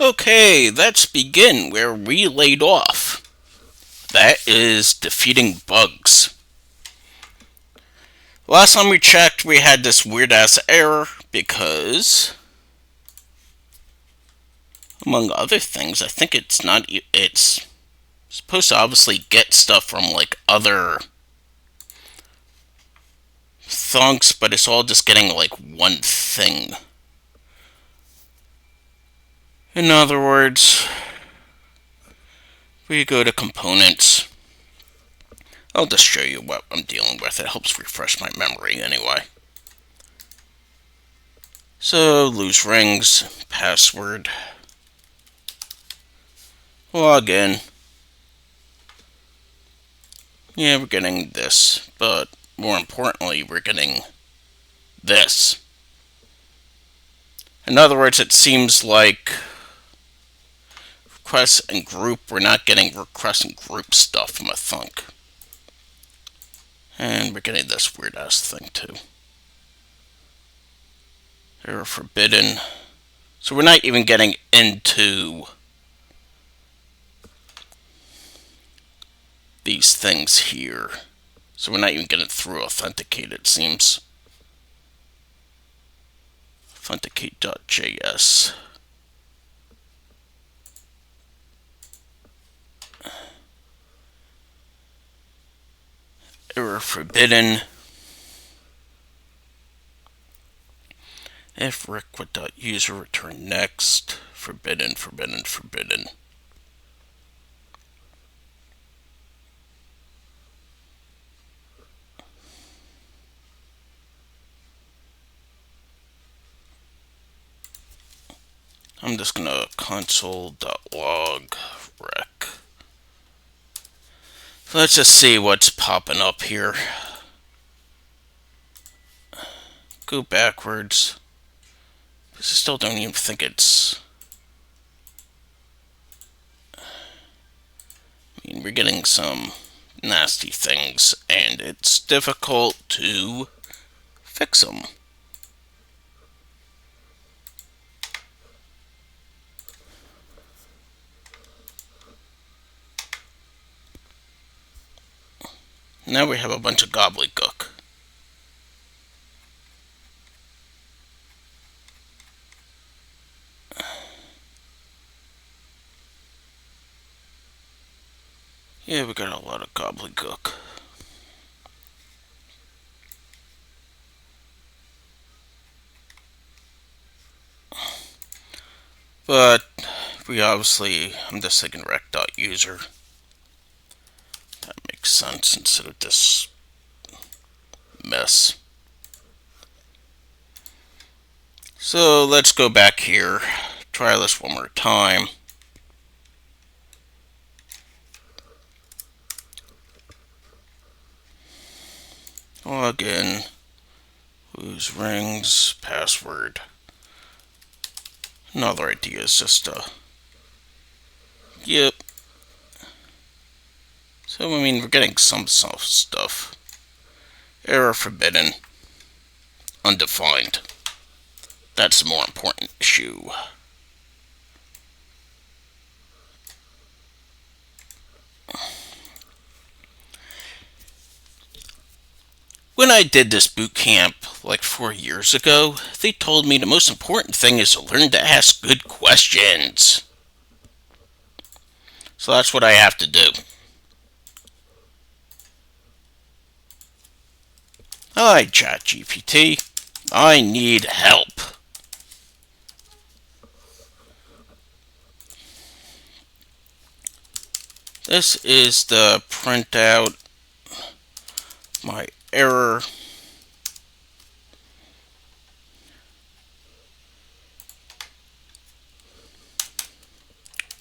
Okay, let's begin where we laid off. That is defeating bugs. Last time we checked, we had this weird ass error because, among other things, I think it's not. It's supposed to obviously get stuff from like other thunks, but it's all just getting like one thing. In other words, we go to components. I'll just show you what I'm dealing with. It helps refresh my memory anyway. So, lose rings, password, log in. Yeah, we're getting this, but more importantly, we're getting this. In other words, it seems like requests and group, we're not getting request and group stuff from a thunk. And we're getting this weird ass thing too. Error forbidden. So we're not even getting into these things here. So we're not even getting through authenticate, it seems. Authenticate.js. Error forbidden. If requit.user return next. Forbidden, forbidden, forbidden. I'm just gonna console.log rec. Let's just see what's popping up here. Go backwards. I still don't even think it's. I mean, we're getting some nasty things, and it's difficult to fix them. Now we have a bunch of gobbledygook. Yeah, we got a lot of gobbledygook. But we obviously, I'm just thinking rec.user. That makes sense instead of this mess. So let's go back here. Try this one more time. Log in. Lose rings. Password. Another idea is just Yep. So, I mean, we're getting some stuff. Error forbidden. Undefined. That's the more important issue. When I did this boot camp like 4 years ago, they told me the most important thing is to learn to ask good questions. So that's what I have to do. Hi, ChatGPT. I need help. This is the printout. My error.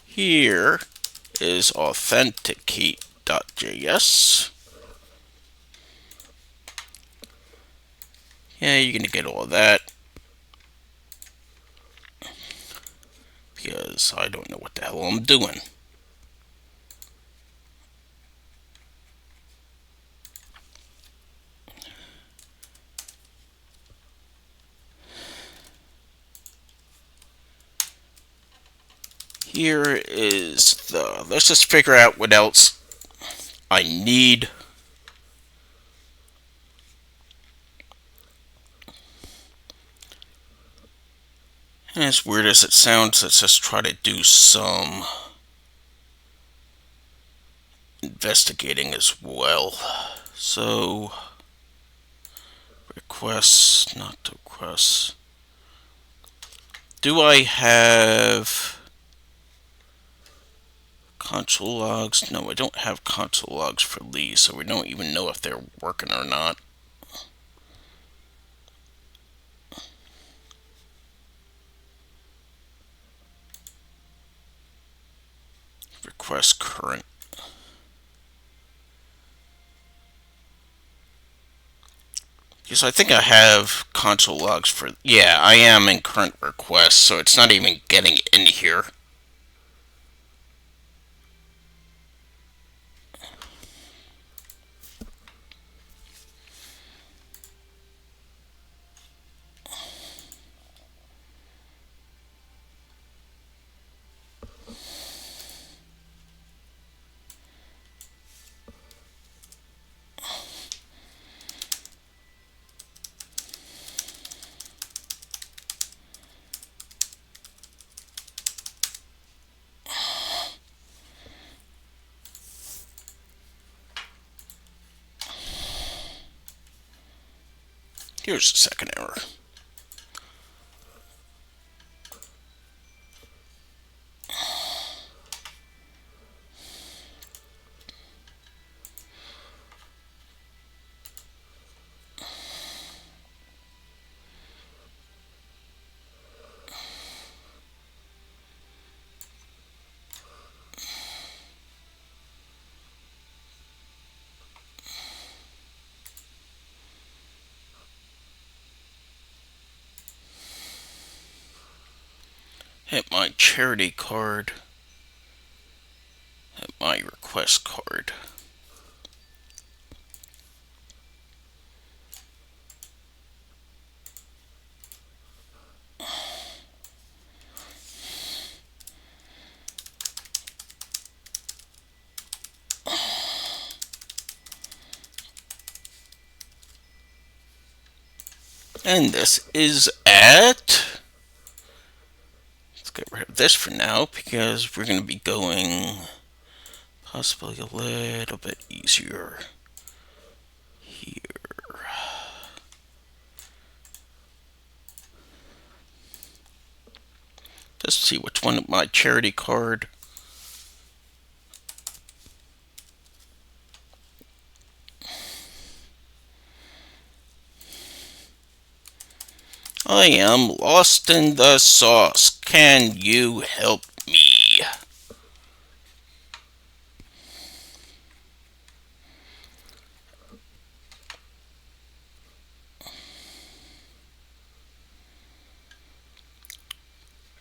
Here is authenticate.js. Yeah, you're gonna get all of that. Because I don't know what the hell I'm doing. Here is the, let's just figure out what else I need. And as weird as it sounds, let's just try to do some investigating as well. So, requests, not requests. Do I have console logs? No, I don't have console logs for Lee, so we don't even know if they're working or not. Request current. Because I think I have console logs for... Yeah, I am in current requests, so it's not even getting in here. Here's the second error. Hit my charity card. Hit my request card. And this is at... Let's get rid of this for now, because we're going to be going possibly a little bit easier here. Just see which one of my charity card. I am lost in the sauce. Can you help me?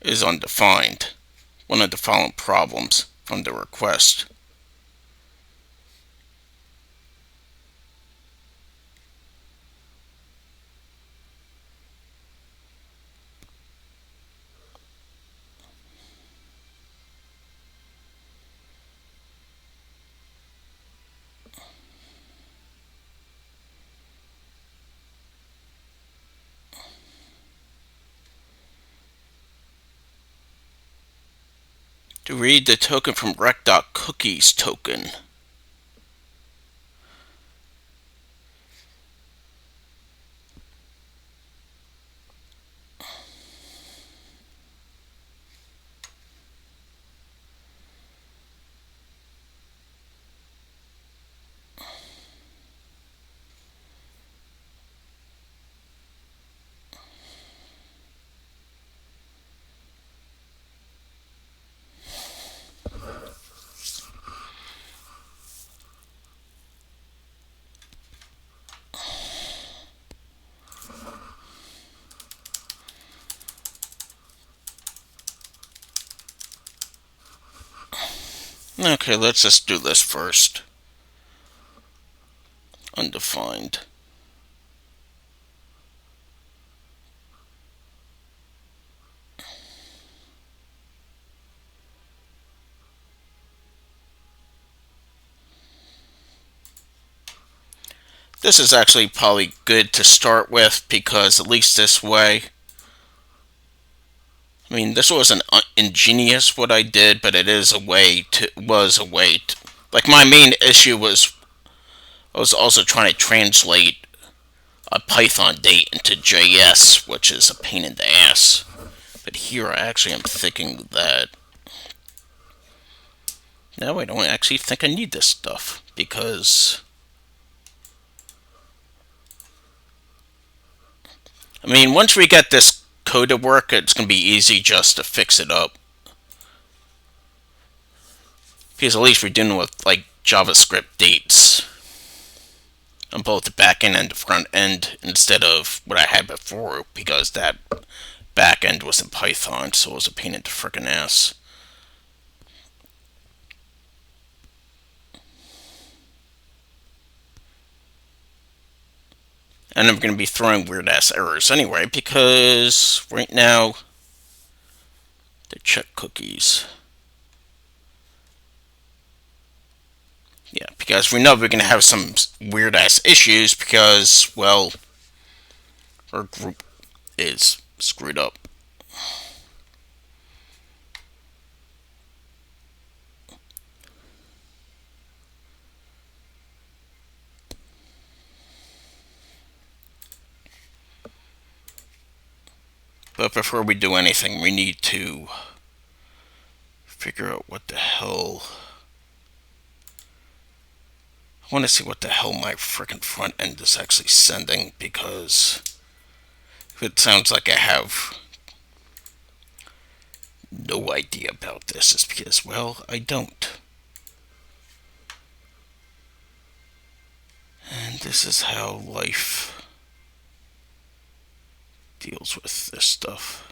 Is undefined. One of the following problems from the request. To read the token from rec.cookies token. Okay, let's just do this first. Undefined. This is actually probably good to start with because at least this way, I mean, this wasn't ingenious what I did, but it is a way to like my main issue was I was also trying to translate a Python date into JS, which is a pain in the ass. But here I actually am thinking that now I don't actually think I need this stuff because I mean, once we get this code to work, it's going to be easy just to fix it up. Because at least we're dealing with like JavaScript dates on both the back end and the front end instead of what I had before, because that back end was in Python, so it was a pain in the frickin' ass. And I'm going to be throwing weird ass errors anyway, because right now they check cookies. Yeah, because we know we're going to have some weird ass issues because, well, our group is screwed up. But before we do anything, we need to figure out what the hell. I want to see what the hell my frickin' front end is actually sending, because if it sounds like I have no idea about this, it's because, well, I don't. And this is how life deals with this stuff.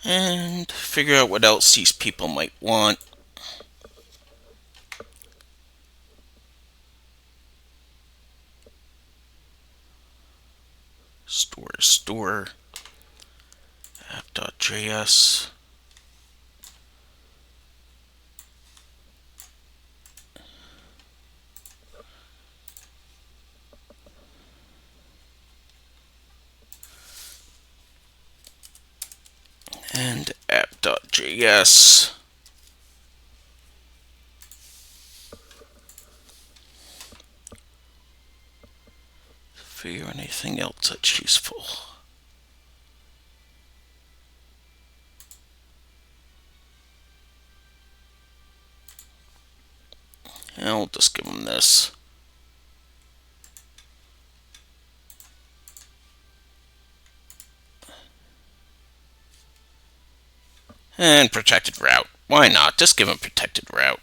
And figure out what else these people might want. Store app.js. And app.js. Figure anything else that's useful. And I'll just give them this. And protected route. Why not? Just give them protected route.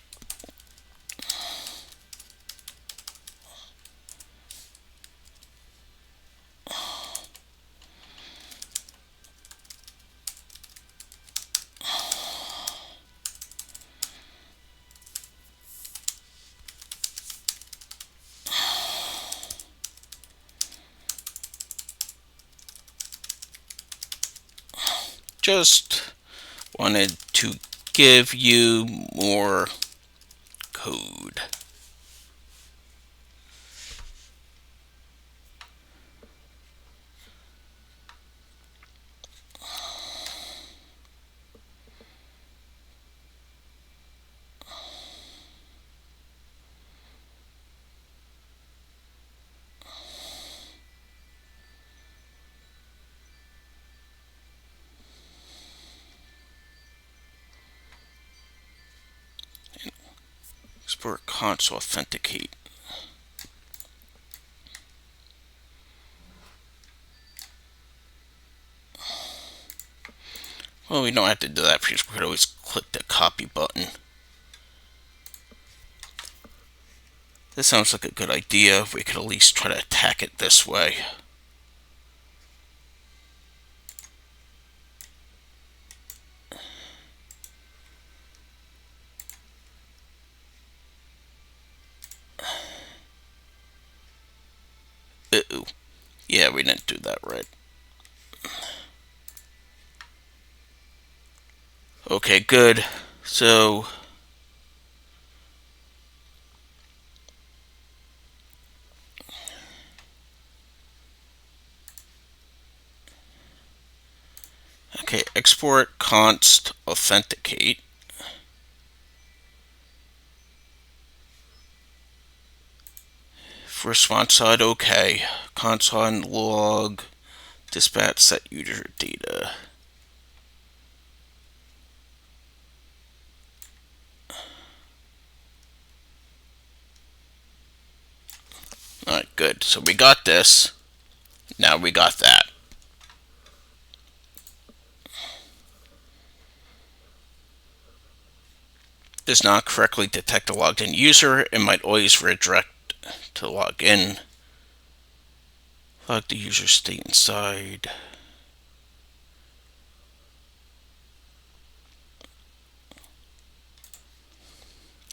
Just wanted to give you more code. Export console authenticate. Well, we don't have to do that because we could always click the copy button. This sounds like a good idea. We could at least try to attack it this way. do. Yeah, we didn't do that right. Okay, good. So, okay, export const authenticate. For response side, okay. Console log dispatch set user data. Alright, good. So we got this. Now we got that. Does not correctly detect a logged in user. It might always redirect to log in. Log the user state inside.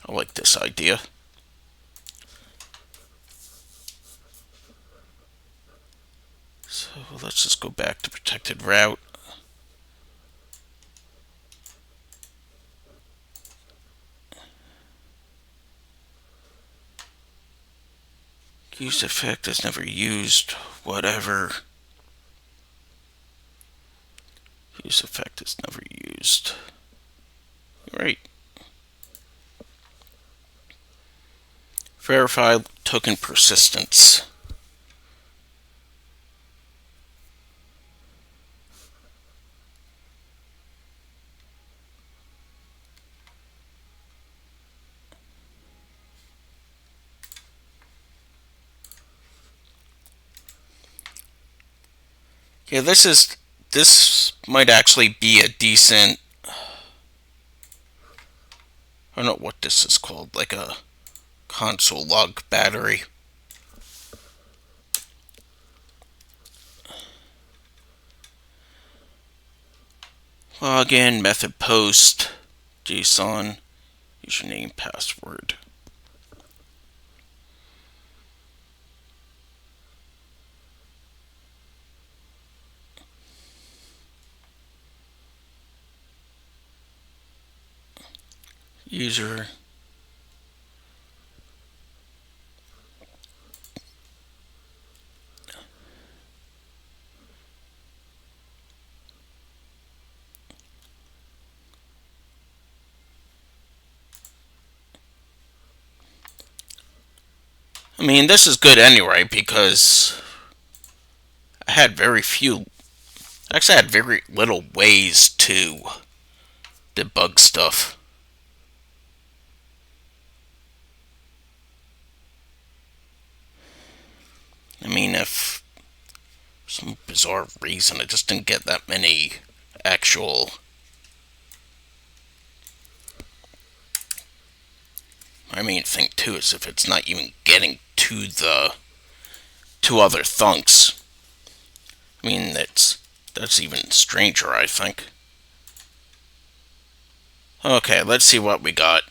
I like this idea. So let's just go back to protected route. Use effect is never used. Whatever. Use effect is never used. Right. Verify token persistence. Yeah, this might actually be a decent. I don't know what this is called, like a console log battery. Login, method post, JSON, username, password. User. I mean, this is good anyway because I had very few. Actually, I had very little ways to debug stuff. I mean, if for some bizarre reason I just didn't get that many actual. My main thing too is if it's not even getting to the two other thunks. I mean, that's even stranger, I think. Okay, let's see what we got.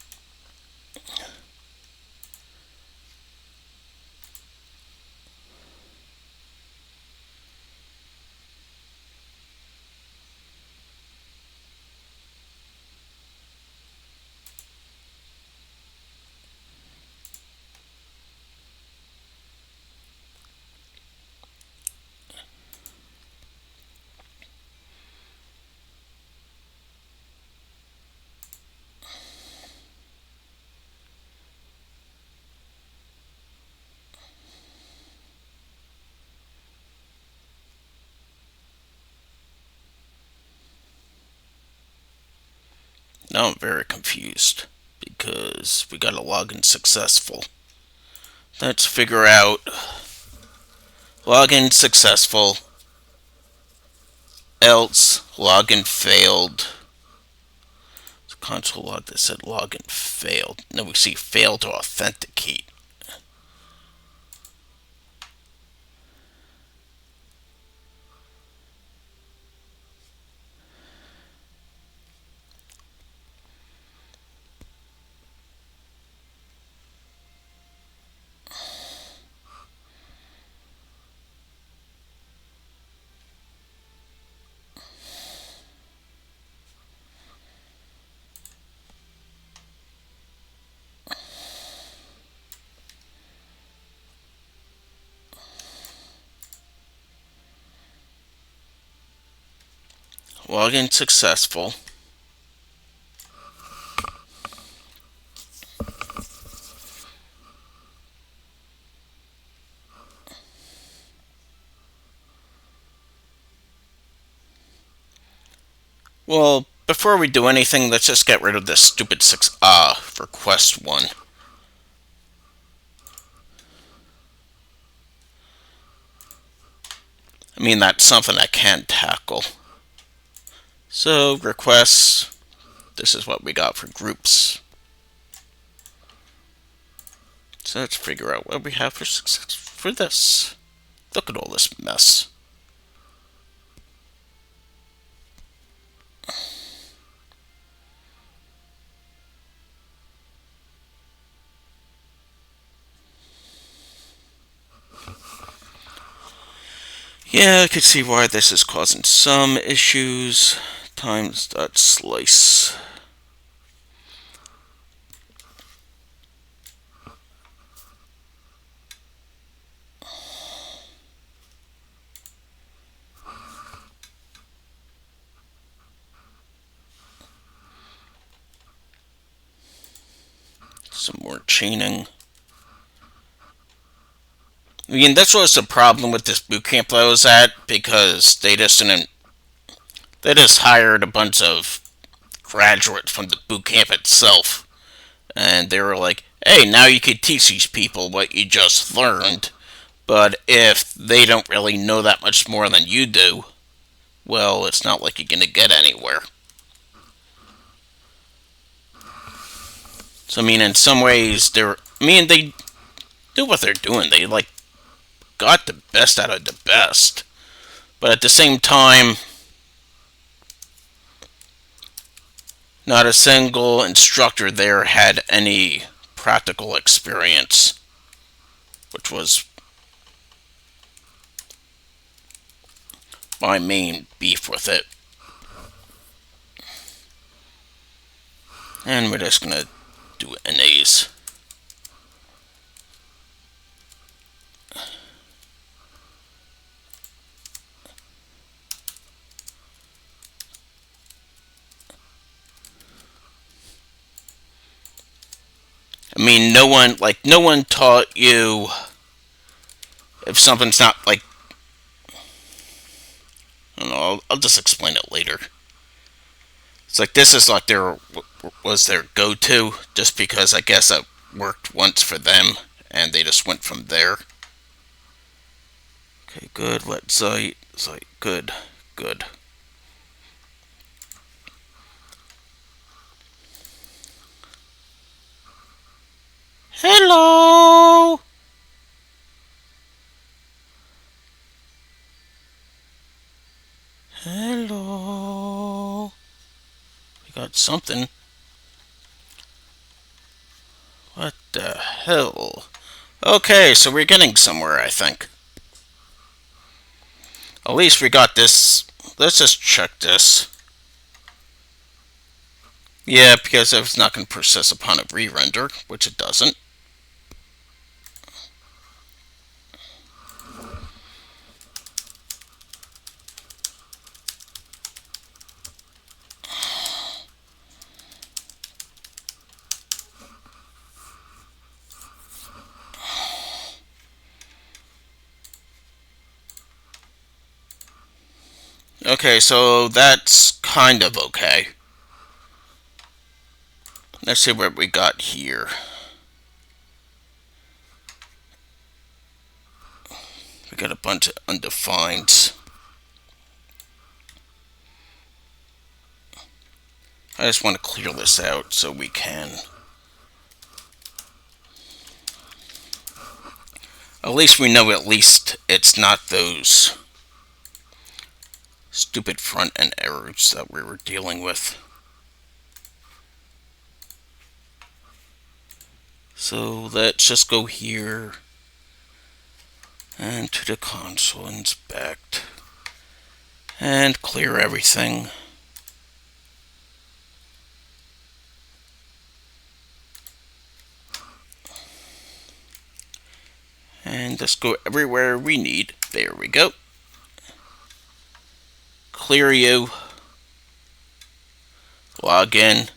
Now I'm very confused because we got a login successful. Let's figure out login successful, else login failed. So console log that said login failed. Now we see failed to authenticate. Login successful. Well, before we do anything, let's just get rid of this stupid for quest 1. I mean, that's something I can tackle. So, requests, this is what we got for groups. So let's figure out what we have for success for this. Look at all this mess. Yeah, I could see why this is causing some issues. Times.slice. Some more chaining. I mean, this was the problem with this bootcamp that I was at, because they just didn't. They just hired a bunch of graduates from the bootcamp itself, and they were like, "Hey, now you can teach these people what you just learned." But if they don't really know that much more than you do, well, it's not like you're gonna get anywhere. So I mean, in some ways, they do what they're doing. They got the best out of the best, but at the same time, not a single instructor there had any practical experience, which was my main beef with it. And we're just gonna do NAs. I mean, no one taught you if something's not I don't know. I'll just explain it later. It's like this is like their go-to, just because I guess it worked once for them, and they just went from there. Okay, good. Let site, good, good. Hello. Hello. We got something. What the hell? Okay, so we're getting somewhere, I think. At least we got this. Let's just check this. Yeah, because it's not going to persist upon a re-render, which it doesn't. Okay, so that's kind of okay. Let's see what we got here. We got a bunch of undefineds. I just want to clear this out so we can. At least we know it's not those stupid front end errors that we were dealing with. So let's just go here and to the console, inspect, and clear everything. And just go everywhere we need. There we go. Clear you. Log in.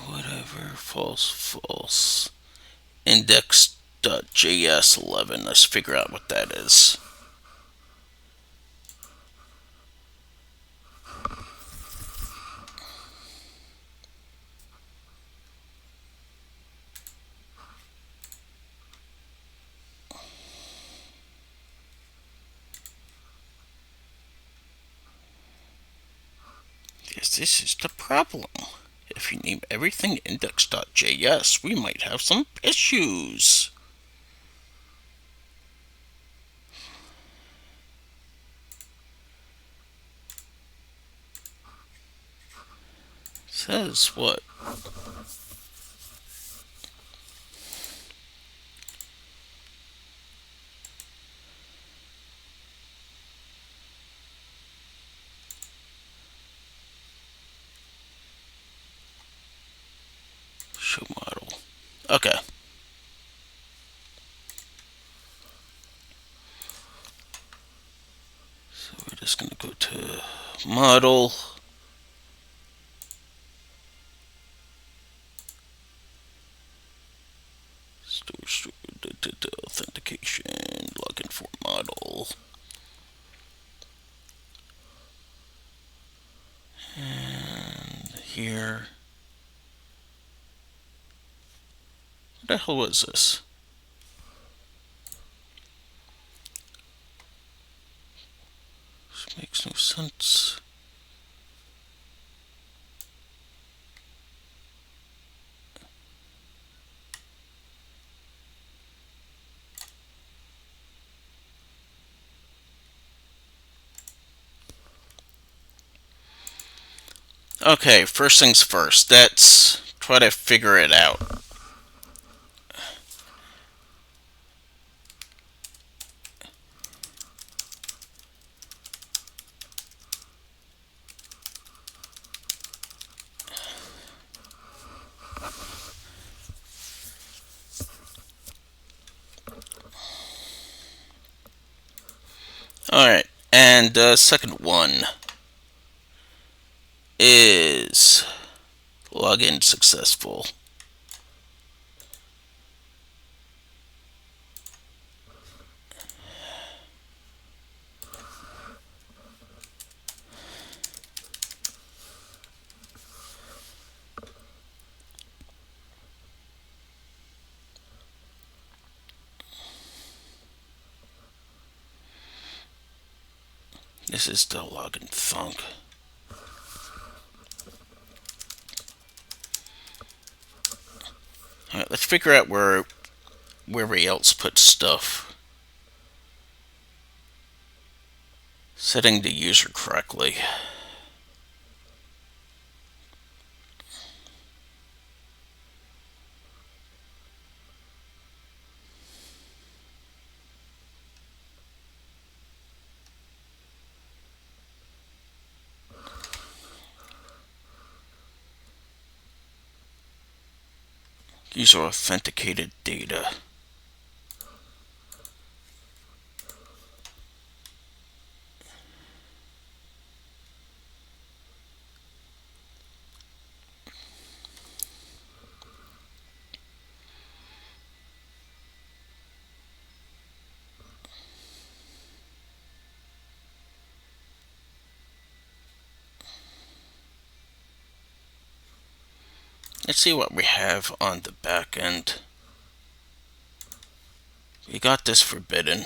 Whatever, false. Index.js11. Let's figure out what that is. Yes, this is the problem. If you name everything index.js, we might have some issues. Says what? Show model. Okay. So we're just going to go to model. Store authentication. Login for model. And here. What the hell was this? This makes no sense. Okay, first things first. Let's try to figure it out. Alright, and the second one is login successful. This is the login thunk. Alright, let's figure out where everybody else puts stuff. Setting the user correctly. User authenticated data. Let's see what we have on the back end. We got this forbidden.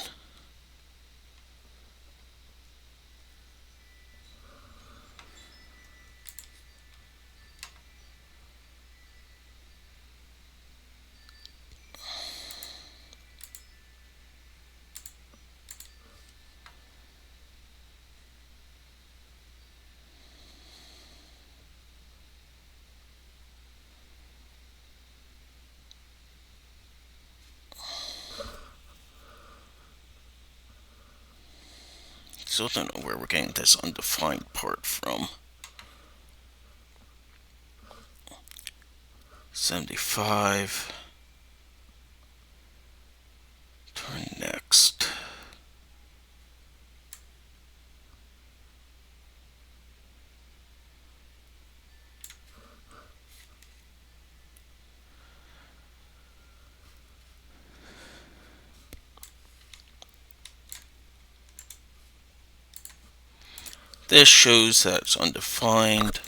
Still don't know where we're getting this undefined part from. 75. Turn next. This shows that it's undefined.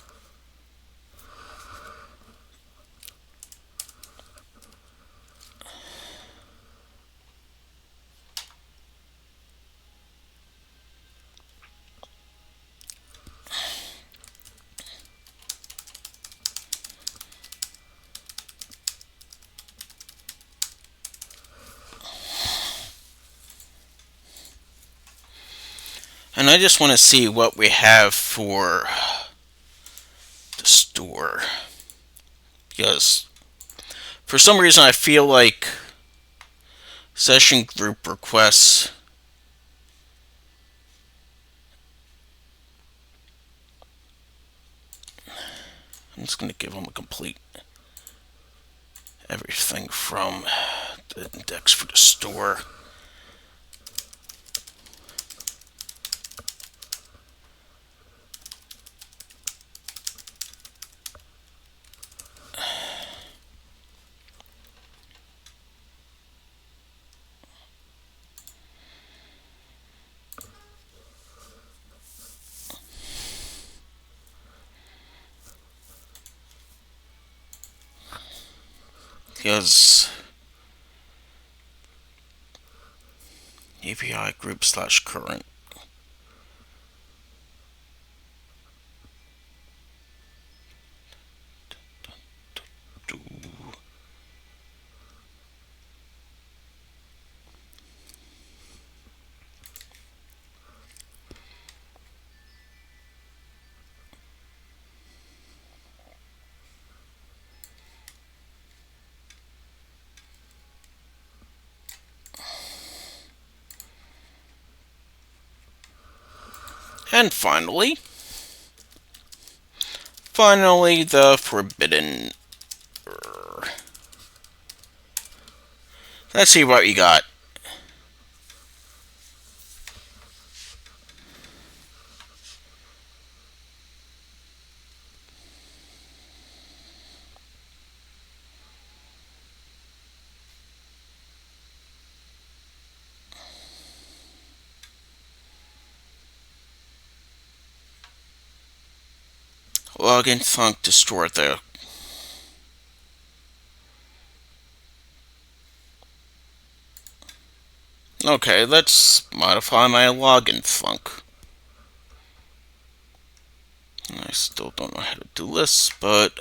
And I just want to see what we have for the store. Because for some reason I feel like session group requests I'm just going to give them a complete everything from the index for the store. Because API group / current. And finally, the forbidden. Let's see what we got. Login thunk to store the. Okay, let's modify my login thunk. I still don't know how to do this, but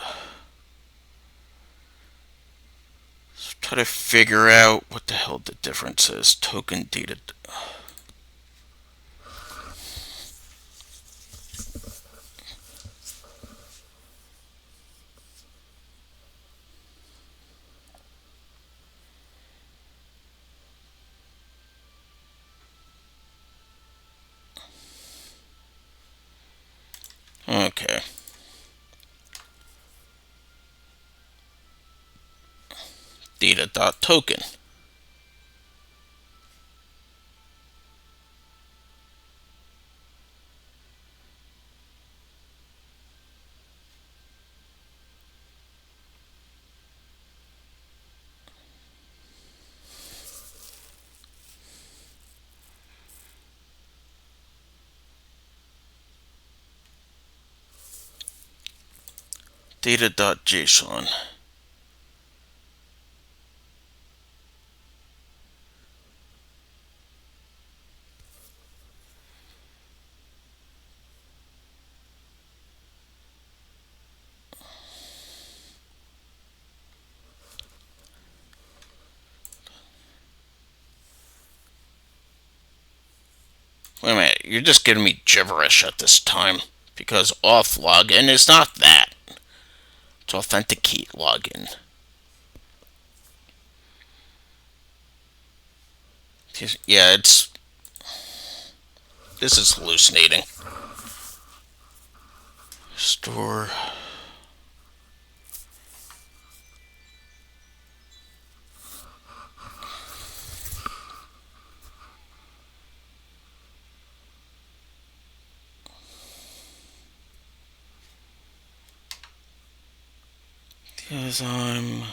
let's try to figure out what the hell the difference is. Token data. Okay. Data.token. Data.json. Wait a minute, you're just giving me gibberish at this time. Because auth login is not that. It's authenticate login. Yeah, This is hallucinating. Store. Because I'm...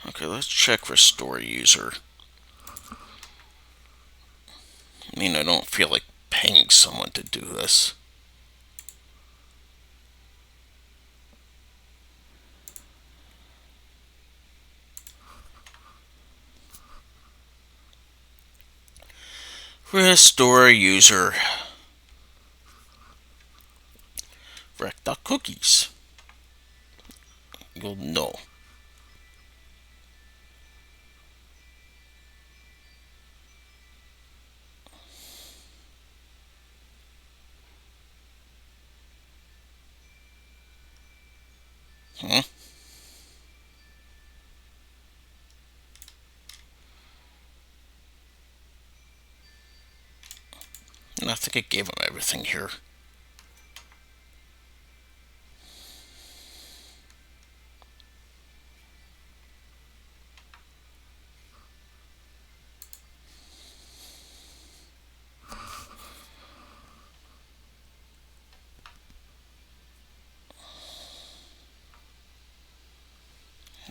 Okay, let's check restore user. I mean, I don't feel like paying someone to do this. Restore user. Rec.cookies. Well, no. Hmm? And I think I gave him everything here.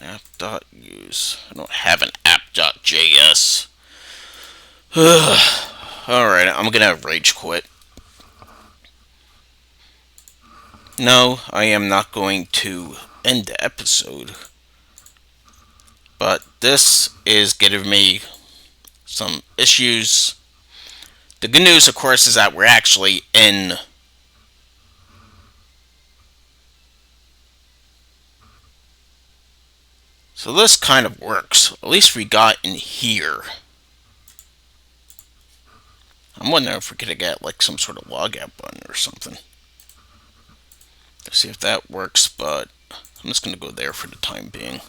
App.use. I don't have an app.js. Alright, I'm gonna rage quit. No, I am not going to end the episode. But this is giving me some issues. The good news, of course, is that we're actually in. So this kind of works. At least we got in here. I'm wondering if we're gonna get like some sort of logout button or something. Let's see if that works, but I'm just gonna go there for the time being.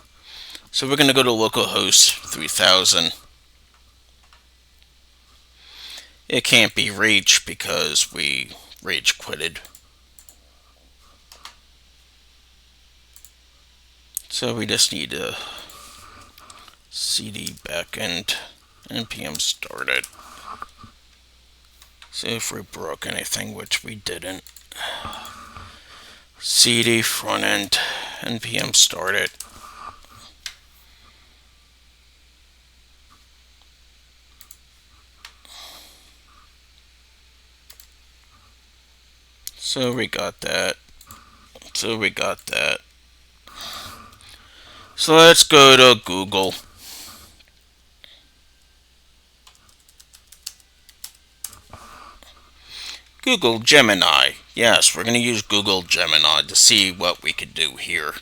So we're gonna go to localhost 3000. It can't be reached because we rage quitted. So we just need to cd backend npm started. See if we broke anything, which we didn't. cd frontend npm started. So we got that. So let's go to Google. Google Gemini. Yes, we're going to use Google Gemini to see what we could do here.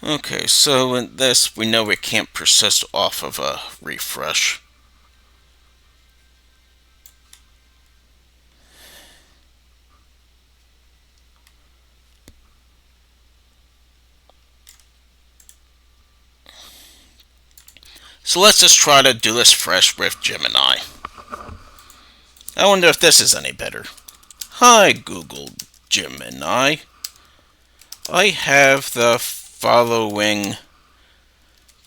Okay, so in this, we know it can't persist off of a refresh. So let's just try to do this fresh with Gemini. I wonder if this is any better. Hi, Google Gemini. I have the following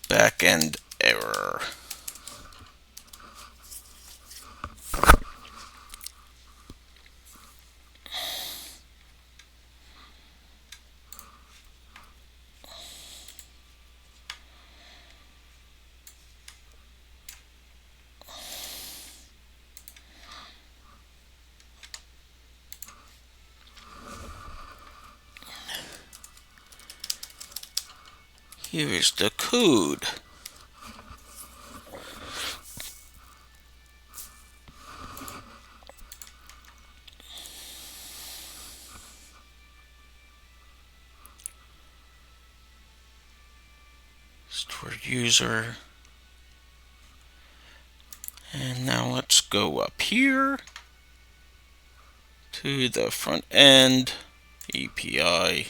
backend error. Here's the code. Stored user. And now let's go up here to the front end API.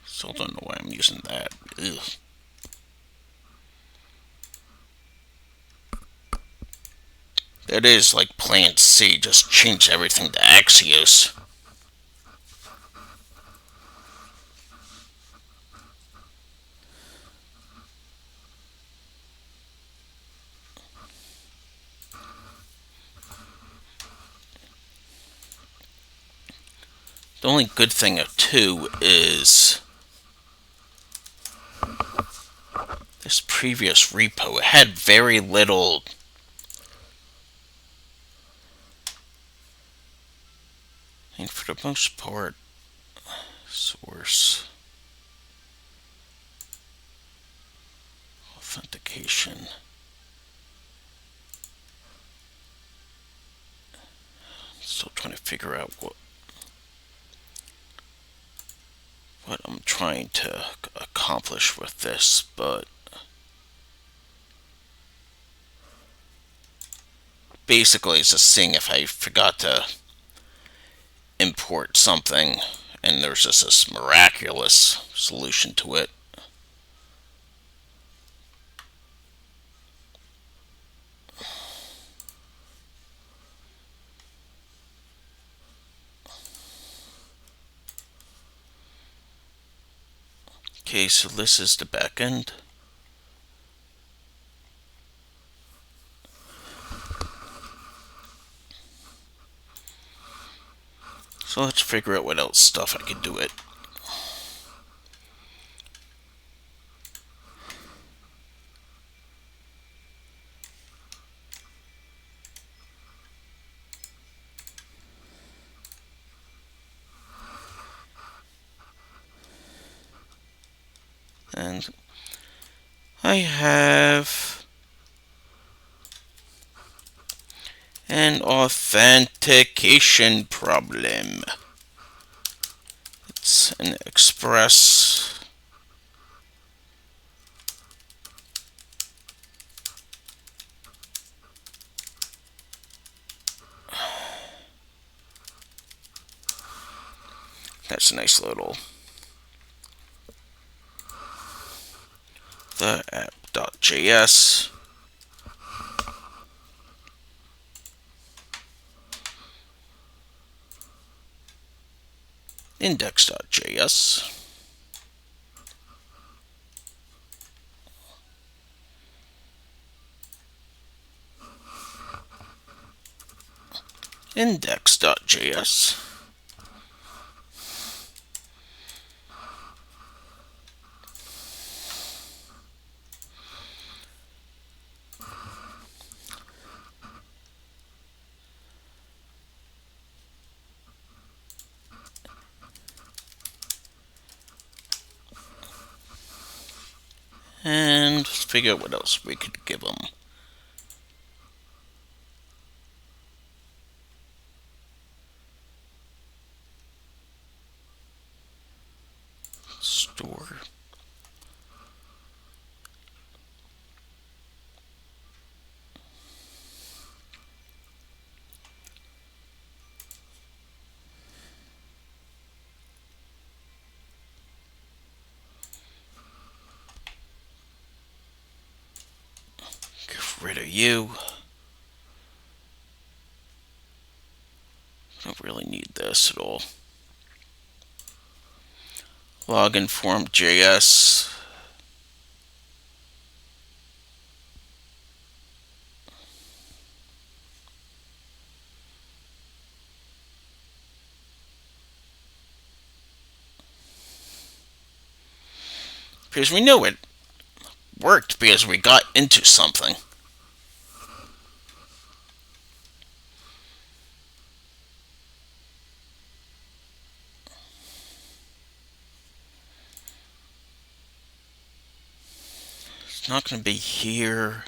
Still don't know why I'm using that. Ugh. That is like Plan C, just change everything to Axios. The only good thing too is this previous repo had very little and for the most part source authentication. Still trying to figure out what I'm trying to accomplish with this, but basically it's just seeing if I forgot to import something and there's just this miraculous solution to it. Okay, so this is the back end. So let's figure out what else stuff I could do it. And I have an authentication problem. It's an express that's a nice little the app.js. Index.js. Index.js. And let's figure out what else we could give them. Store. Get rid of you. Don't really need this at all. Login form JS. Because we know it worked because we got into something. not going to be here.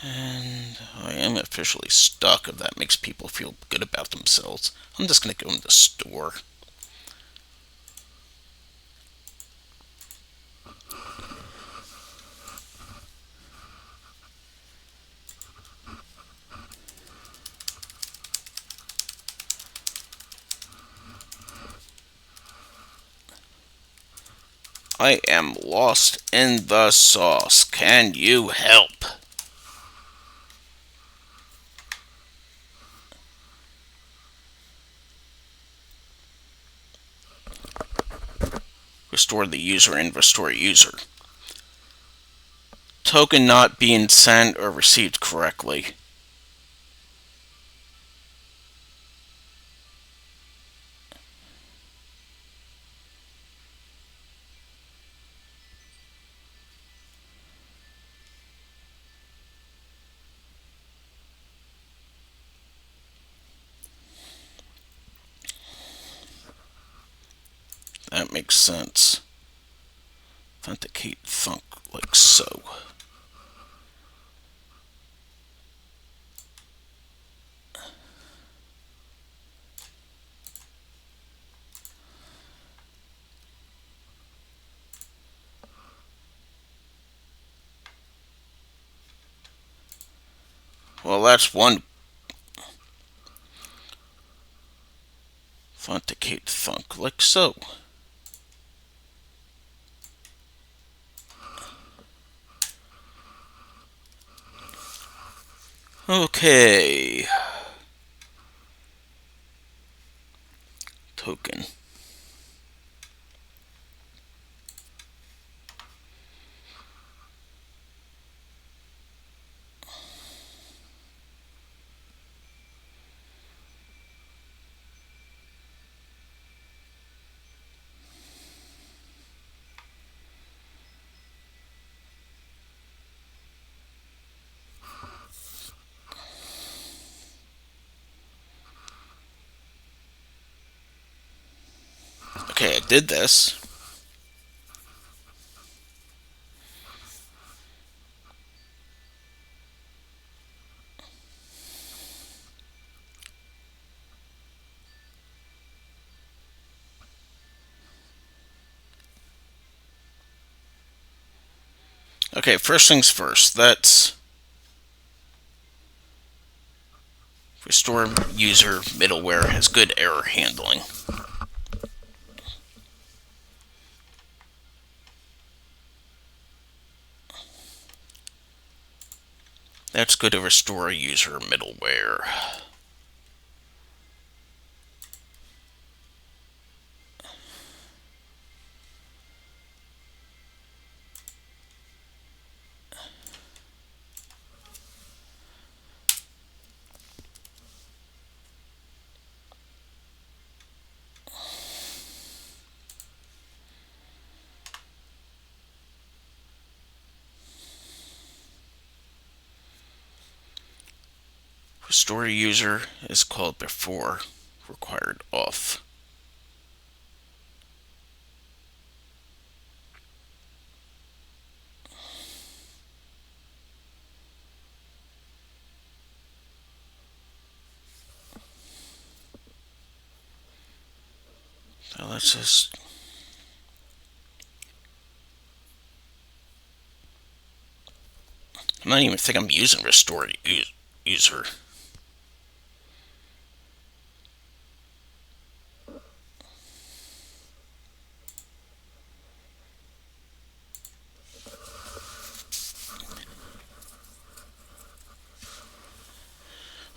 And I am officially stuck if that makes people feel good about themselves. I'm just going to go in the store. I am lost in the sauce. Can you help? Restore the user and restore user. Token not being sent or received correctly. That makes sense. Authenticate thunk like so. Well, that's one. Authenticate thunk like so. Okay. Token. Okay, I did this. Okay, first things first. That's restore user middleware has good error handling. That's good to restore user middleware. Restore user is called before required off. So let's just. I'm not even think I'm using restore user.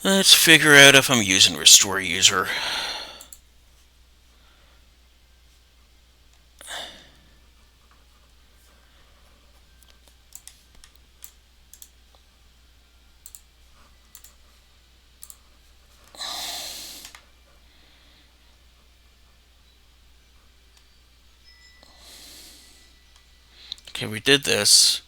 Let's figure out if I'm using restore user. Okay, we did this.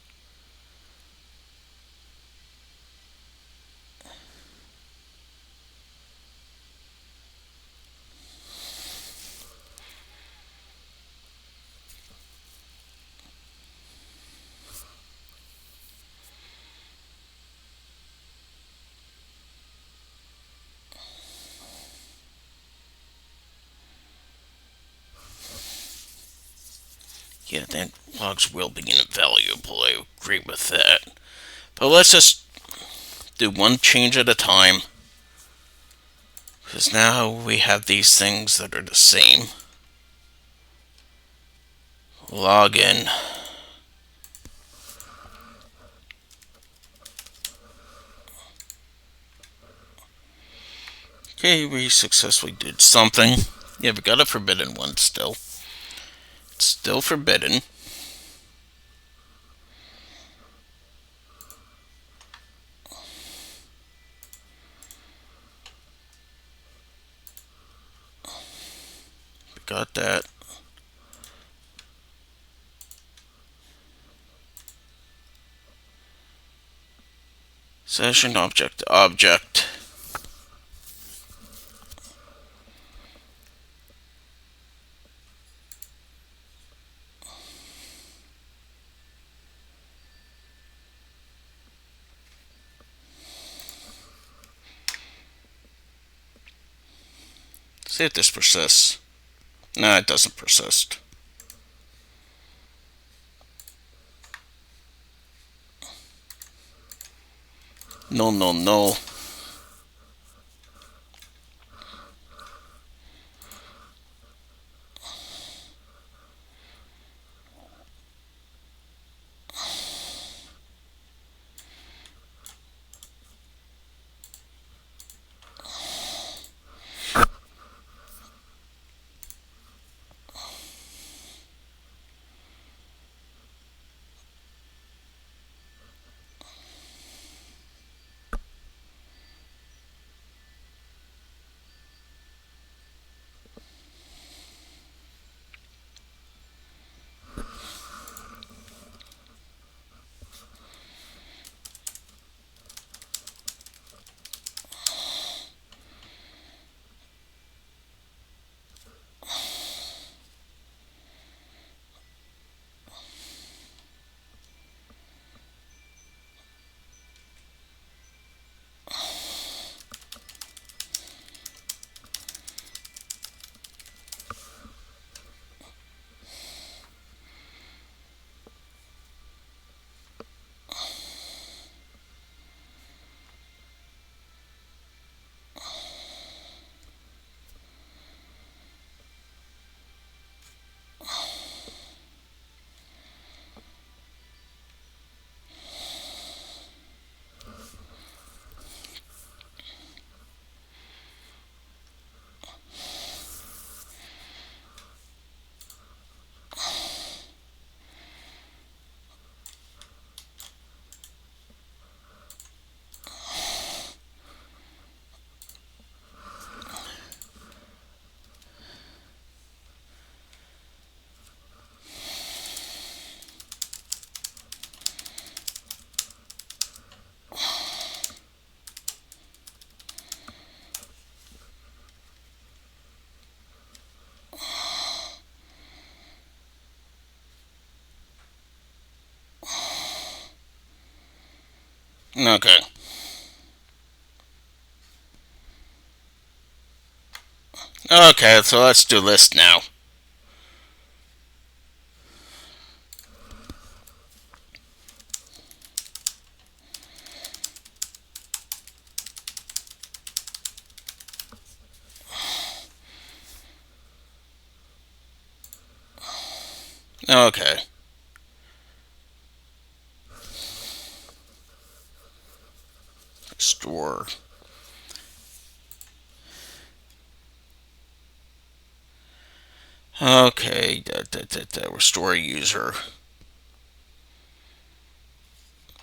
Yeah, then logs will be invaluable. I agree with that. But let's just do one change at a time. Because now we have these things that are the same. Log in. Okay, we successfully did something. Yeah, we got a forbidden one still. It's still forbidden. We got that. Session object to object. See if this persists. No, it doesn't persist. No, no, no. Okay. Okay, so let's do this now. Okay. Store. Okay, restore user.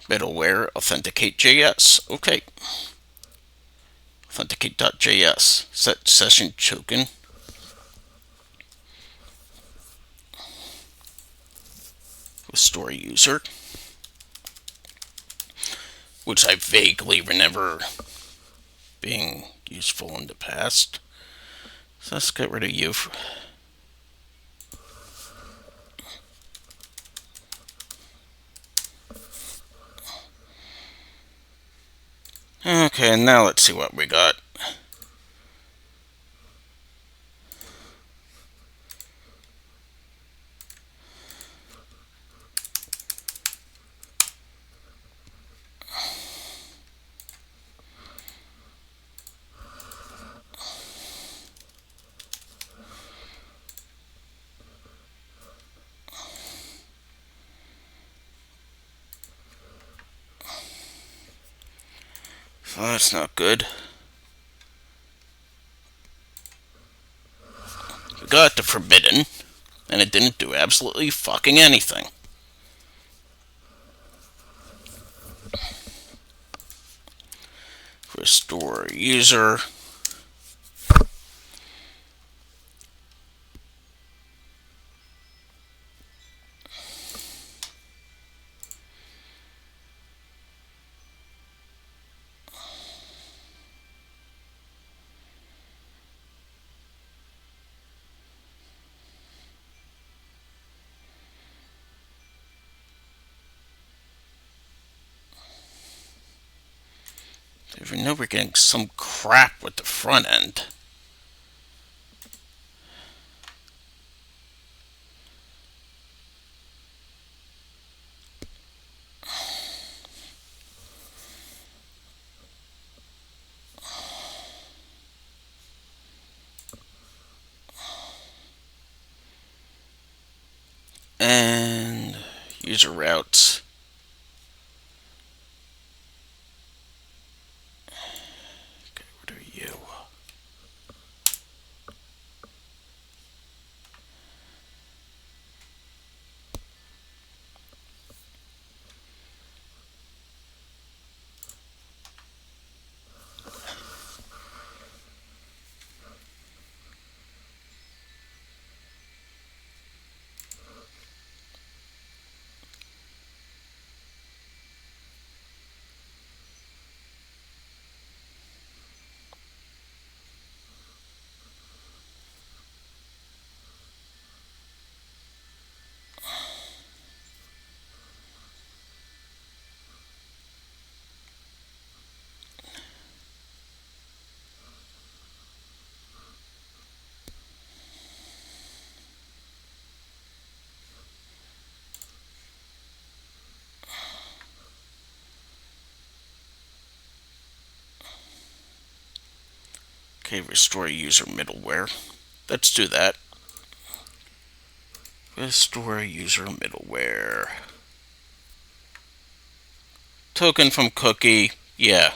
Middleware authenticate.js. Okay. Authenticate.js. Set session token. Restore user. Which I vaguely remember being useful in the past. So let's get rid of you. Okay, now let's see what we got. Well, that's not good. We got the forbidden, and it didn't do absolutely fucking anything. Restore user. We know we're getting some crap with the front end. And user routes. Okay, what are you? Okay, restore user middleware. Let's do that. Restore user middleware. Token from cookie. Yeah.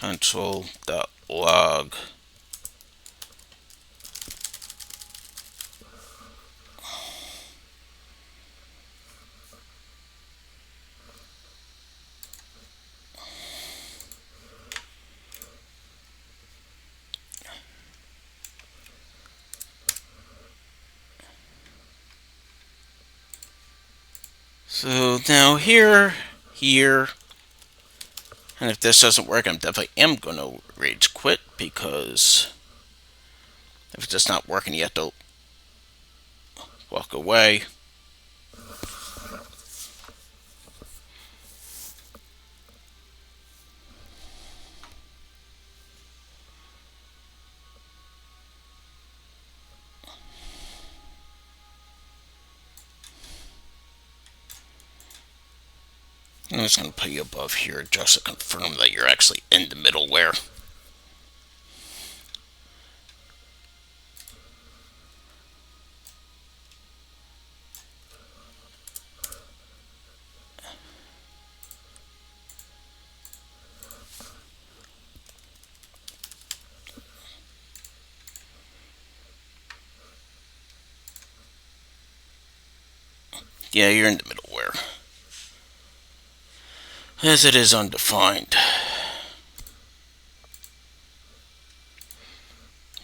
Console.log. So now here, and if this doesn't work, I'm definitely going to rage quit, because if it's just not working, you have to walk away. I'm just going to put you above here just to confirm that you're actually in the middleware. Yeah, you're in the middleware, as it is undefined.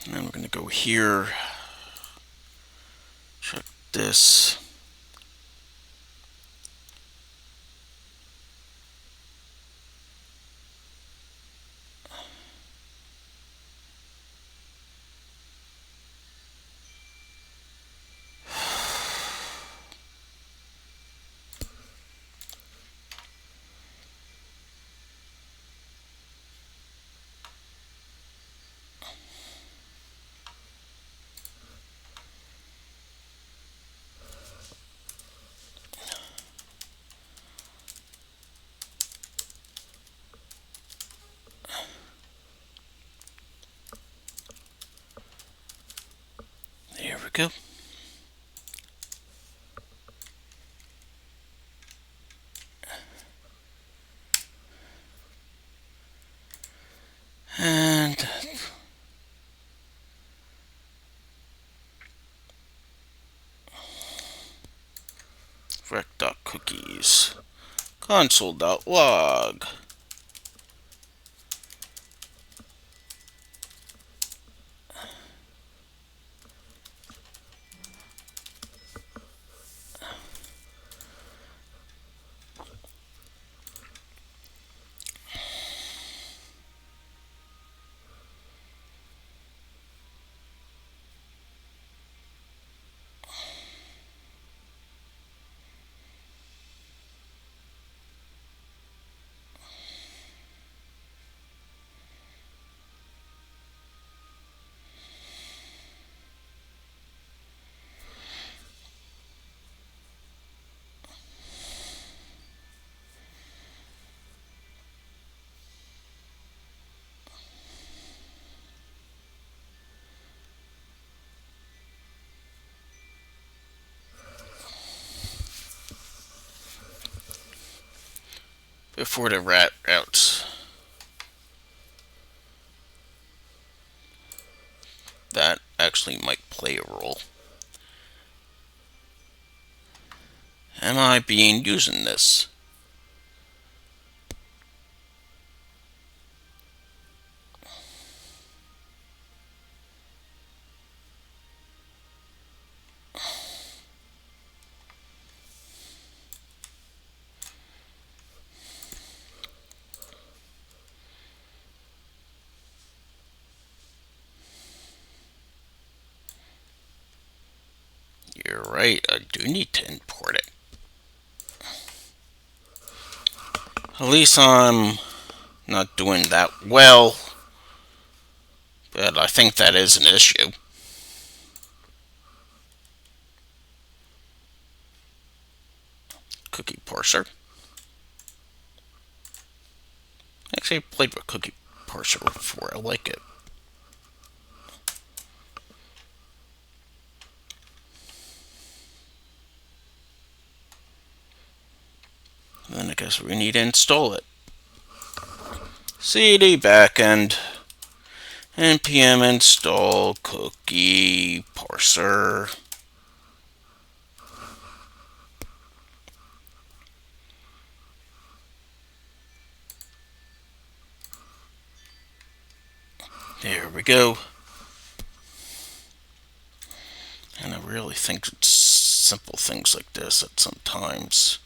And then we're going to go here, check this. go. And rec.cookies console.log. Before the rat routes. That actually might play a role. Am I being using this? You're right, I do need to import it. At least I'm not doing that well, but I think that is an issue. Cookie parser. Actually, I played with cookie parser before. I like it. Then I guess we need to install it. cd backend npm install cookie parser. There we go. And I really think it's simple things like this that sometimes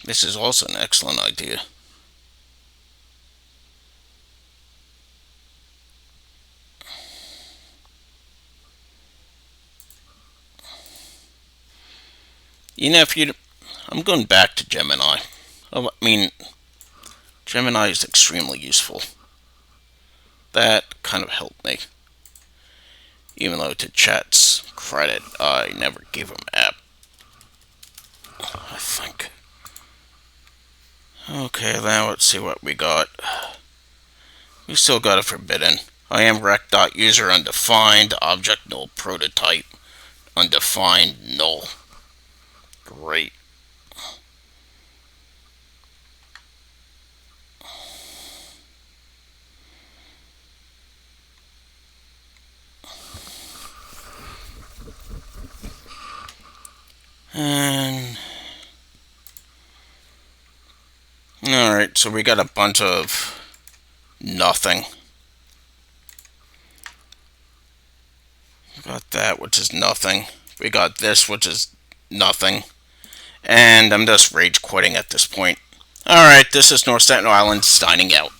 this is also an excellent idea. You know, I'm going back to Gemini. I mean, Gemini is extremely useful. That kind of helped me. Even though to chat's credit, I never gave him app. I think. Okay, now let's see what we got. We still got a forbidden. I am rec.user undefined, object null prototype, undefined null. Great. And alright, so we got a bunch of nothing. We got that, which is nothing. We got this, which is nothing. And I'm just rage quitting at this point. Alright, this is North Staten Island signing out.